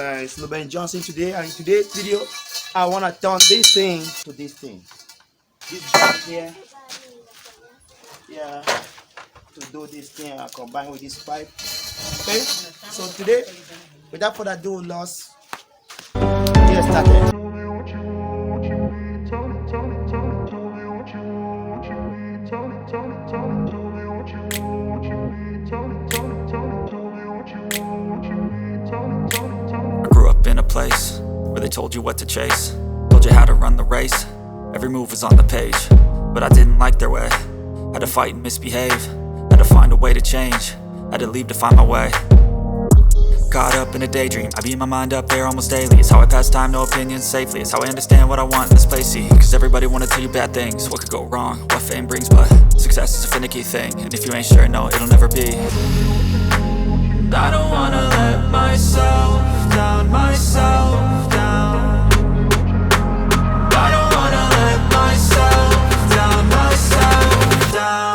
It's LuBem Johnson today, and in today's video, I want to turn this thing to this thing. This back here, yeah, to do this thing and combine with this pipe. Okay, so today, without further ado, let's get started. In a place where they told you what to chase, told you how to run the race, every move was on the page, but I didn't like their way. Had to fight and misbehave, had to find a way to change, had to leave to find my way. Caught up in a daydream, I beat my mind up there almost daily. It's how I pass time, no opinions safely. It's how I understand what I want in this place, see. Cause everybody wanna tell you bad things, what could go wrong, what fame brings, but success is a finicky thing, and if you ain't sure, no, it'll never be. I don't wanna let myself down, myself down. I don't wanna let myself down, myself down.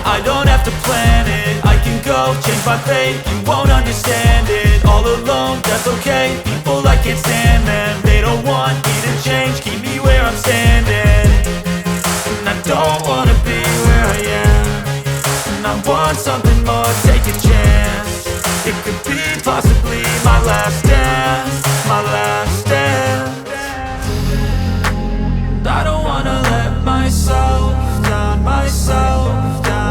I don't have to plan it, I can go change my fate. You won't understand it, all alone, that's okay. People I can't stand them, they don't want me to change. Keep me where I'm standing, and I don't wanna be where I am. And I want something more, take a chance. It could be possibly my last dance, my last dance. I don't wanna let myself down, myself down.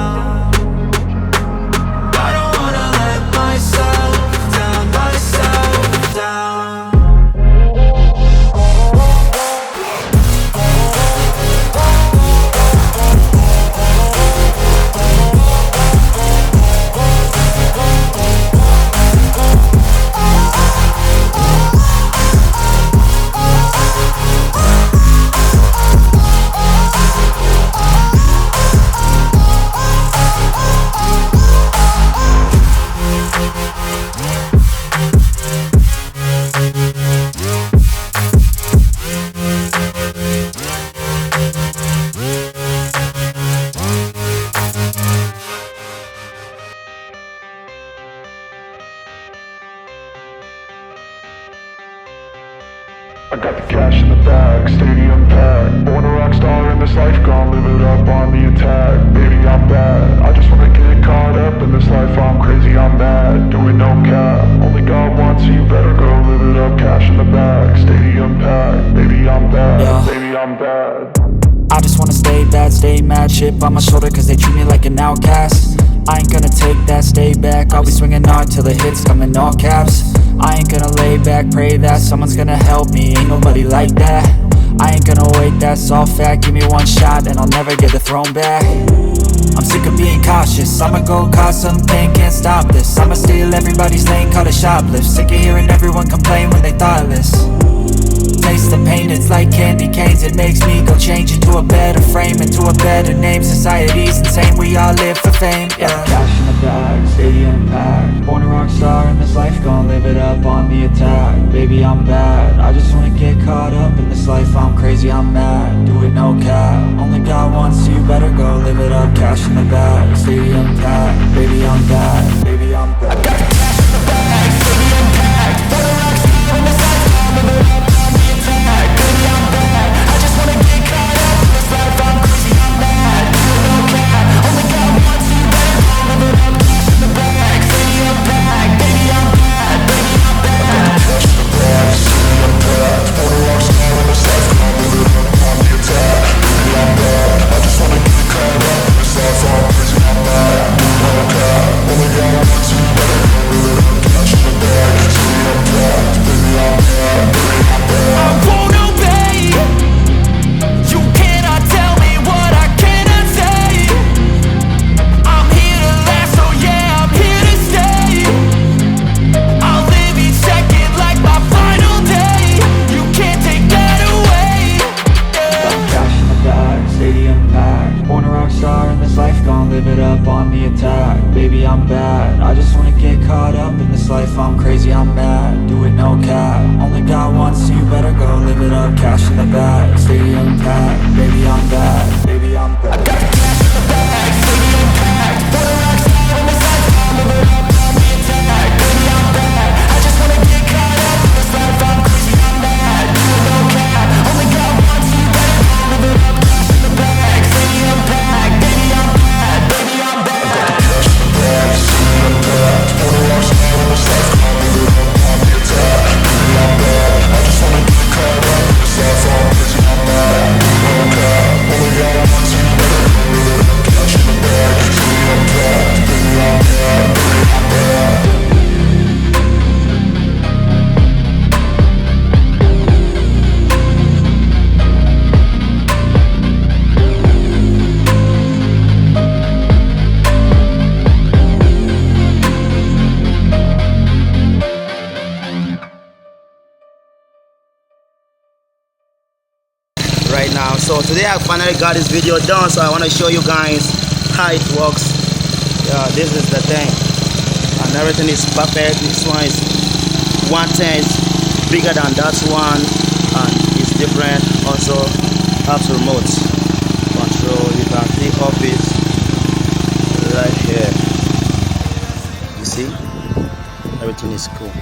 I got the cash in the bag, stadium packed. Born a rock star in this life, gon' live it up on the attack. Baby, I'm bad, I just wanna get caught up in this life. I'm crazy, I'm mad, doing no cap. Only God wants you, better go live it up. Cash in the bag, stadium packed. Baby, I'm bad, yeah. Baby, I'm bad. I just wanna stay bad, stay mad. Chip on my shoulder cause they treat me like an outcast. I ain't gonna take that, stay back. I'll be swinging hard till the hits come in all caps. I ain't gonna lay back, pray that someone's gonna help me, ain't nobody like that. I ain't gonna wait, that's all fact. Give me one shot and I'll never get the throne back. I'm sick of being cautious, I'ma go cause something, can't stop this. I'ma steal everybody's lane, call it shoplift. Sick of hearing everyone complain when they thoughtless. Taste the pain, it's like candy canes. It makes me go change into a better frame, into a better name. Society's insane, we all live for fame, yeah. Cash in the bag, stadium packed. Born a rock star in this life, gon' live it up on the attack. Baby, I'm bad, I just wanna get caught up in this life. I'm crazy, I'm mad, do it no cap. Only God wants you, better go live it up. Cash in the bag, stadium packed. Baby, I'm bad, baby, I'm bad. I got the cash in the bag, stadium packed. Born a rock star in this life, gon' live it up. Baby, I'm bad, I just wanna get caught up in this life. I'm crazy, I'm mad, do it no cap. Only God wants you, better go live it up. Cash in the bag, stadium packed. Baby, I'm bad, baby, I'm bad. Cash in the bag, stadium packed. Born a rock star in this life, gon' live it up on the attack. Baby, I'm bad, I just wanna get caught up in this life. I'm crazy, I'm mad, do it no cap. Only God live it up on the attack. Baby, I'm bad, I just wanna get caught up in this life. I'm crazy, I'm mad, do it no cap. Only got one, so you better go live it up. Cash in the bag, stadium packed. Baby, I'm bad, baby, I'm bad. I got the cash in the bag, stadium packed. Born a rock star in this life, I'm live it up on the attack. Baby, I'm bad, I just wanna get caught up in this life. I'm crazy, I'm mad, do it no cap. Only got one, so you better go live it up. Cash in the bag, stadium packed. Baby, I'm bad, baby, I'm bad. I got the cash in the bag, stadium packed. Born a rock star in this life, I'm live it up on the attack. Baby, I'm bad, I just wanna get caught up in this life. I'm crazy, I'm mad, do it no cap. Only got one, so you better go live it up. Cash in the bag, stadium packed. Baby, I'm bad, baby, I'm bad. Right now, so today I finally got this video done, so I want to show you guys how it works. Yeah, this is the thing, and everything is perfect. This one is 1/10 bigger than that one, and it's different. Also has remote control. You can see off it right here. You see, everything is cool.